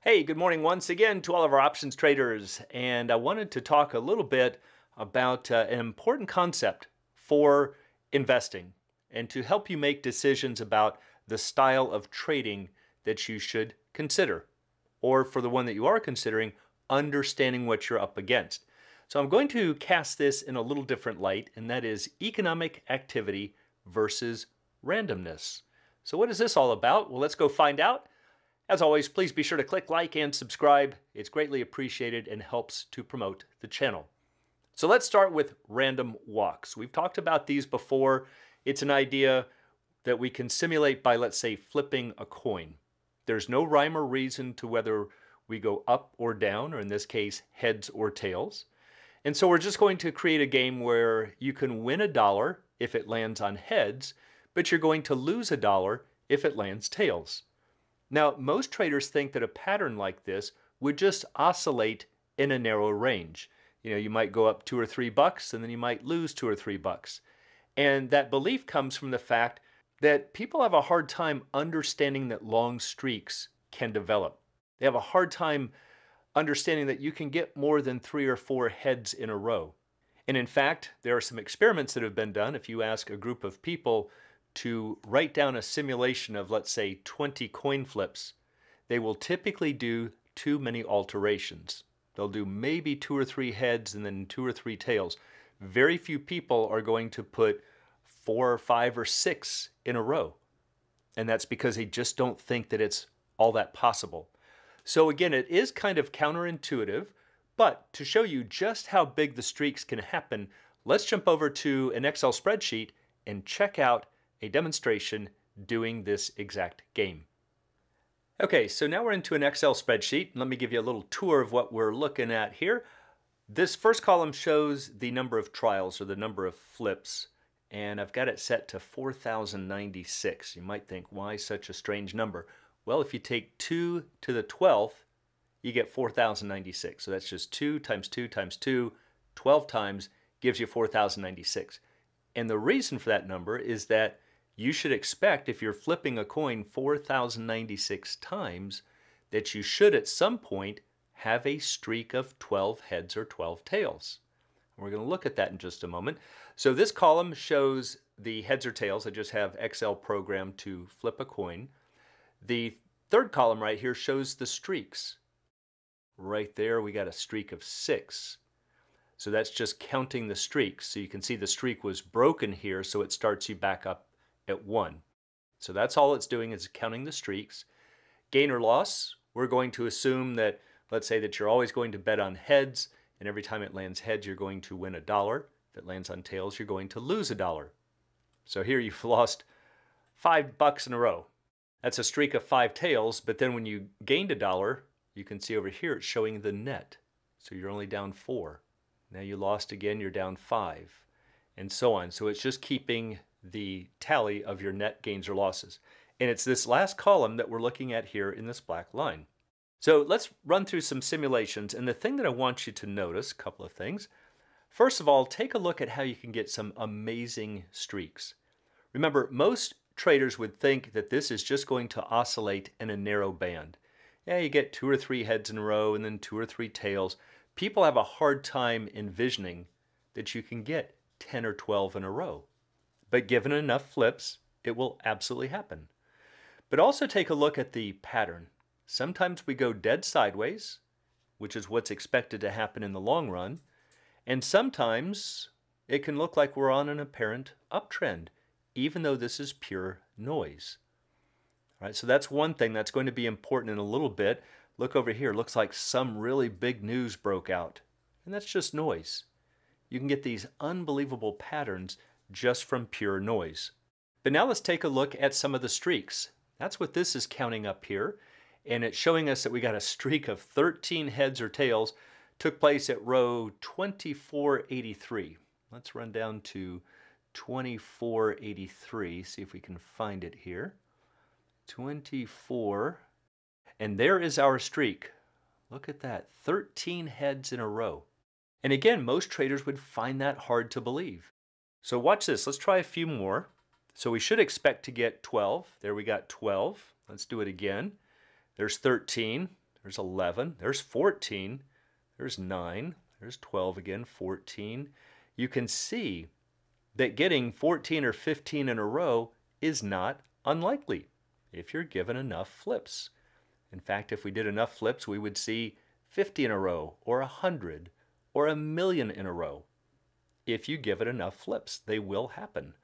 Hey, good morning once again to all of our options traders. And I wanted to talk a little bit about an important concept for investing and to help you make decisions about the style of trading that you should consider. Or for the one that you are considering, understanding what you're up against. So I'm going to cast this in a little different light, and that is economic activity versus randomness. So, what is this all about? Well, let's go find out. As always, please be sure to click like and subscribe. It's greatly appreciated and helps to promote the channel. So let's start with random walks. We've talked about these before. It's an idea that we can simulate by, let's say, flipping a coin. There's no rhyme or reason to whether we go up or down, or in this case, heads or tails. And so we're just going to create a game where you can win $1 if it lands on heads, but you're going to lose $1 if it lands tails. Now, most traders think that a pattern like this would just oscillate in a narrow range. You might go up $2 or $3 and then you might lose $2 or $3. And that belief comes from the fact that people have a hard time understanding that long streaks can develop. They have a hard time understanding that you can get more than 3 or 4 heads in a row. And in fact, there are some experiments that have been done. If you ask a group of people to write down a simulation of, let's say, 20 coin flips, they will typically do too many alterations. They'll do maybe 2 or 3 heads and then 2 or 3 tails. Very few people are going to put 4 or 5 or 6 in a row. And that's because they just don't think that it's all that possible. So again, it is kind of counterintuitive, but to show you just how big the streaks can happen, let's jump over to an Excel spreadsheet and check out a demonstration doing this exact game. Okay, so now we're into an Excel spreadsheet. Let me give you a little tour of what we're looking at here. This first column shows the number of trials, or the number of flips, and I've got it set to 4,096. You might think, why such a strange number? Well, if you take 2 to the 12th, you get 4,096. So that's just 2 times 2 times 2, 12 times gives you 4,096. And the reason for that number is that you should expect, if you're flipping a coin 4,096 times, that you should at some point have a streak of 12 heads or 12 tails. We're going to look at that in just a moment. So this column shows the heads or tails. I just have Excel programmed to flip a coin. The third column right here shows the streaks. Right there we got a streak of 6. So that's just counting the streaks. So you can see the streak was broken here, so it starts you back up at 1. So that's all it's doing, is counting the streaks. Gain or loss, we're going to assume that, let's say that you're always going to bet on heads, and every time it lands heads, you're going to win $1. If it lands on tails, you're going to lose $1. So here you've lost $5 in a row. That's a streak of 5 tails, but then when you gained $1, you can see over here it's showing the net. So you're only down 4. Now you lost again, you're down 5, and so on. So it's just keeping the tally of your net gains or losses. And it's this last column that we're looking at here in this black line. So let's run through some simulations. And the thing that I want you to notice, a couple of things. First of all, take a look at how you can get some amazing streaks. Remember, most traders would think that this is just going to oscillate in a narrow band. Yeah, you get 2 or 3 heads in a row and then 2 or 3 tails. People have a hard time envisioning that you can get 10 or 12 in a row. But given enough flips, it will absolutely happen. But also take a look at the pattern. Sometimes we go dead sideways, which is what's expected to happen in the long run. And sometimes it can look like we're on an apparent uptrend, even though this is pure noise. All right, so that's one thing that's going to be important in a little bit. Look over here, looks like some really big news broke out. And that's just noise. You can get these unbelievable patterns just from pure noise. But now let's take a look at some of the streaks. That's what this is counting up here. And it's showing us that we got a streak of 13 heads or tails. Took place at row 2483. Let's run down to 2483, see if we can find it here. 24, and there is our streak. Look at that, 13 heads in a row. And again, most traders would find that hard to believe. So watch this, let's try a few more. So we should expect to get 12. There we got 12. Let's do it again. There's 13. there's 11, there's 14, there's 9, there's 12 again, 14. You can see that getting 14 or 15 in a row is not unlikely if you're given enough flips. In fact, if we did enough flips, we would see 50 in a row, or 100, or 1,000,000 in a row. If you give it enough flips, they will happen.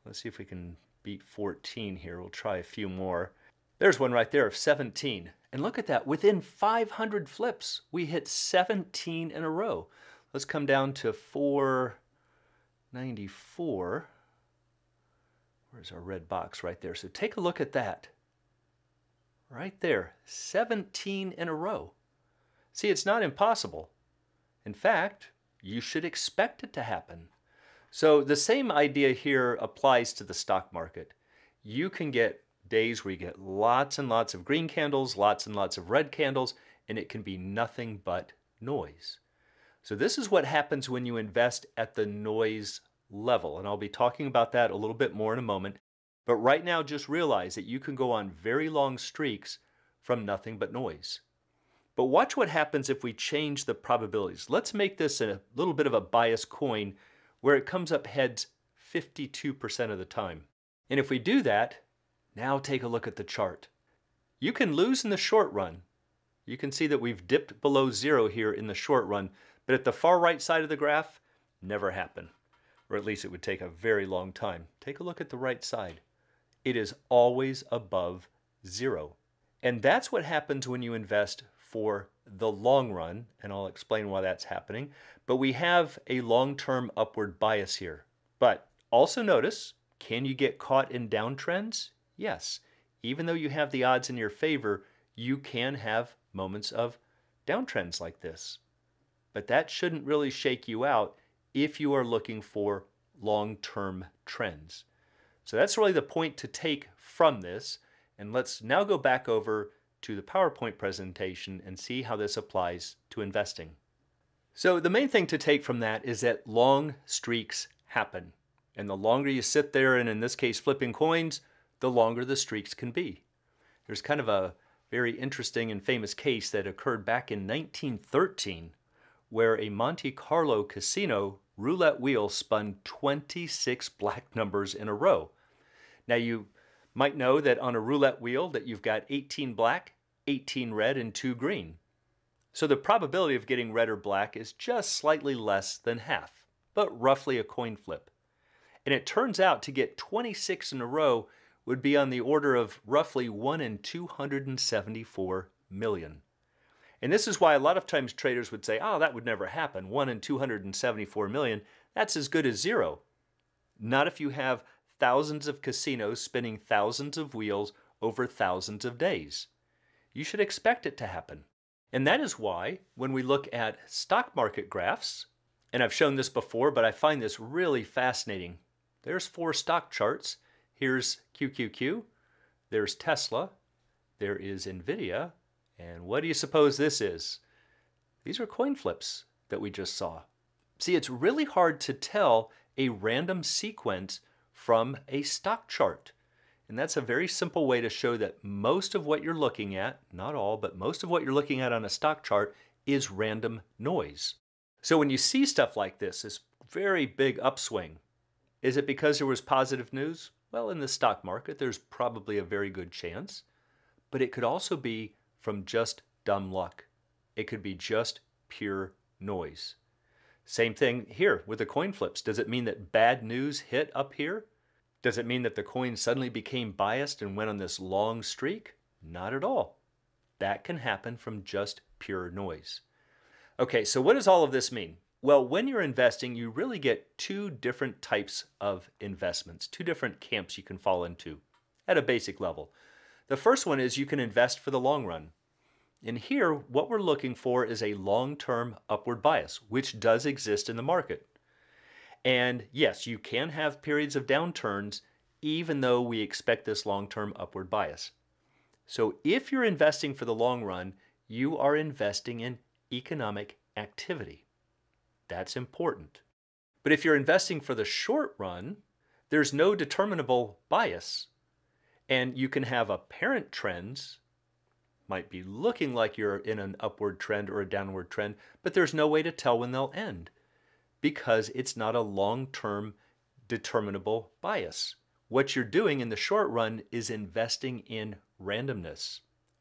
Let's see if we can beat 14 here. We'll try a few more. There's one right there of 17. And look at that. Within 500 flips, we hit 17 in a row. Let's come down to 494. Where's our red box? Right there. So take a look at that. Right there. 17 in a row. See, it's not impossible. In fact, you should expect it to happen. So the same idea here applies to the stock market. You can get days where you get lots and lots of green candles, lots and lots of red candles, and it can be nothing but noise. So this is what happens when you invest at the noise level, and I'll be talking about that a little bit more in a moment. But right now, just realize that you can go on very long streaks from nothing but noise. But watch what happens if we change the probabilities. Let's make this a little bit of a biased coin where it comes up heads 52% of the time. And if we do that, now take a look at the chart. You can lose in the short run. You can see that we've dipped below zero here in the short run, but at the far right side of the graph, never happen. Or at least it would take a very long time. Take a look at the right side. It is always above zero. And that's what happens when you invest for the long run, and I'll explain why that's happening. But we have a long-term upward bias here. But also notice, can you get caught in downtrends? Yes. Even though you have the odds in your favor, you can have moments of downtrends like this. But that shouldn't really shake you out if you are looking for long-term trends. So that's really the point to take from this. And let's now go back over to the PowerPoint presentation and see how this applies to investing. So the main thing to take from that is that long streaks happen. And the longer you sit there, and in this case flipping coins, the longer the streaks can be. There's kind of a very interesting and famous case that occurred back in 1913 where a Monte Carlo casino roulette wheel spun 26 black numbers in a row. Now you might know that on a roulette wheel that you've got 18 black, 18 red, and 2 green. So the probability of getting red or black is just slightly less than half, but roughly a coin flip. And it turns out to get 26 in a row would be on the order of roughly 1 in 274 million. And this is why a lot of times traders would say, oh, that would never happen. 1 in 274 million, that's as good as zero. Not if you have thousands of casinos spinning thousands of wheels over thousands of days. You should expect it to happen. And that is why when we look at stock market graphs, and I've shown this before, but I find this really fascinating. There's 4 stock charts. Here's QQQ, there's Tesla, there is Nvidia, and what do you suppose this is? These are coin flips that we just saw. See, it's really hard to tell a random sequence from a stock chart. And that's a very simple way to show that most of what you're looking at, not all, but most of what you're looking at on a stock chart is random noise. So when you see stuff like this very big upswing, is it because there was positive news? Well, in the stock market, there's probably a very good chance. But it could also be from just dumb luck. It could be just pure noise. Same thing here with the coin flips. Does it mean that bad news hit up here? Does it mean that the coin suddenly became biased and went on this long streak? Not at all. That can happen from just pure noise. Okay, so what does all of this mean? Well, when you're investing, you really get 2 different types of investments, 2 different camps you can fall into at a basic level. The first one is you can invest for the long run. And here, what we're looking for is a long-term upward bias, which does exist in the market. And yes, you can have periods of downturns, even though we expect this long-term upward bias. So if you're investing for the long run, you are investing in economic activity. That's important. But if you're investing for the short run, there's no determinable bias. And you can have apparent trends, might be looking like you're in an upward trend or a downward trend, but there's no way to tell when they'll end because it's not a long-term determinable bias. What you're doing in the short run is investing in randomness.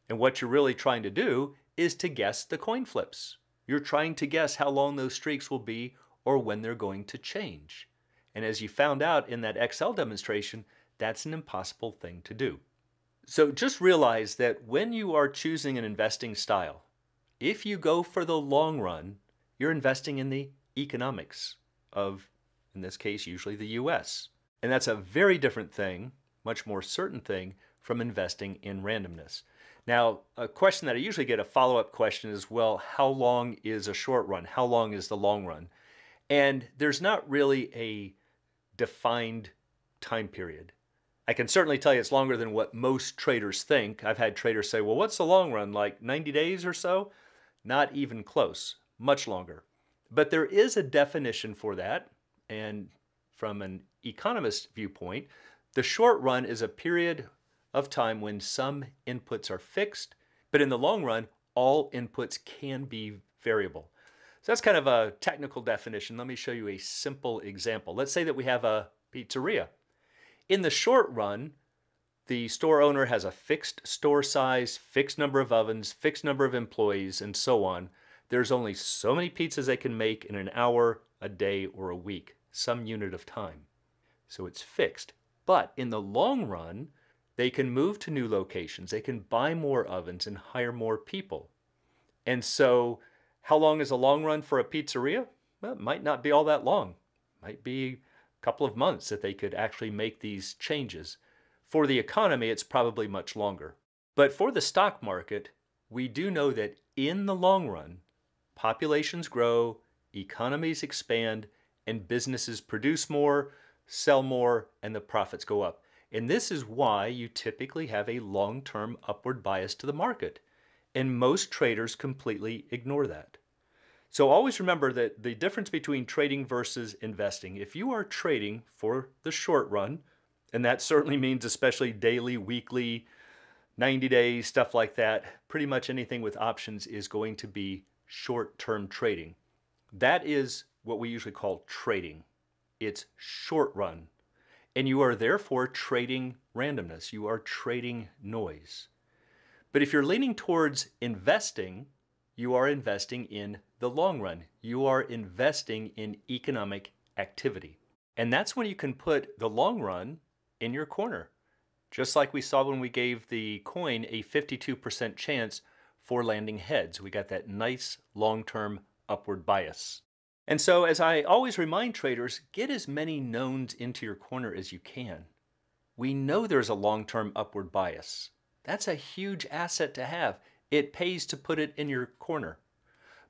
And what you're really trying to do is to guess the coin flips. You're trying to guess how long those streaks will be or when they're going to change. And as you found out in that Excel demonstration, that's an impossible thing to do. So just realize that when you are choosing an investing style, if you go for the long run, you're investing in the economics of, in this case, usually the US. And that's a very different thing, much more certain thing, from investing in randomness. Now, a question that I usually get, a follow-up question is, well, how long is a short run? How long is the long run? And there's not really a defined time period. I can certainly tell you it's longer than what most traders think. I've had traders say, well, what's the long run, like 90 days or so? Not even close, much longer. But there is a definition for that, and from an economist viewpoint, the short run is a period of time when some inputs are fixed, but in the long run, all inputs can be variable. So that's kind of a technical definition. Let me show you a simple example. Let's say that we have a pizzeria. In the short run, the store owner has a fixed store size, fixed number of ovens, fixed number of employees, and so on. There's only so many pizzas they can make in an hour, a day, or a week, some unit of time. So it's fixed. But in the long run, they can move to new locations, they can buy more ovens and hire more people. And so how long is a long run for a pizzeria? Well, it might not be all that long. It might be couple of months that they could actually make these changes. For the economy, it's probably much longer. But for the stock market, we do know that in the long run, populations grow, economies expand, and businesses produce more, sell more, and the profits go up. And this is why you typically have a long-term upward bias to the market. And most traders completely ignore that. So always remember that the difference between trading versus investing, if you are trading for the short run, and that certainly means especially daily, weekly, 90 days, stuff like that, pretty much anything with options is going to be short-term trading. That is what we usually call trading. It's short run. And you are therefore trading randomness. You are trading noise. But if you're leaning towards investing, you are investing in the long run. You are investing in economic activity. And that's when you can put the long run in your corner. Just like we saw when we gave the coin a 52% chance for landing heads. We got that nice long-term upward bias. And so as I always remind traders, get as many knowns into your corner as you can. We know there's a long-term upward bias. That's a huge asset to have. It pays to put it in your corner.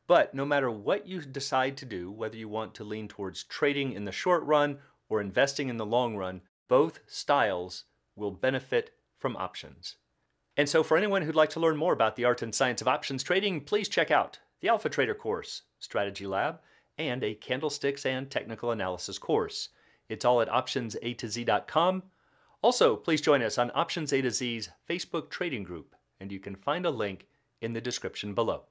But no matter what you decide to do, whether you want to lean towards trading in the short run or investing in the long run, both styles will benefit from options. And so for anyone who'd like to learn more about the art and science of options trading, please check out the Alpha Trader course, Strategy Lab, and a candlesticks and technical analysis course. It's all at optionsatoz.com. Also, please join us on Options A to Z's Facebook trading group, and you can find a link in the description below.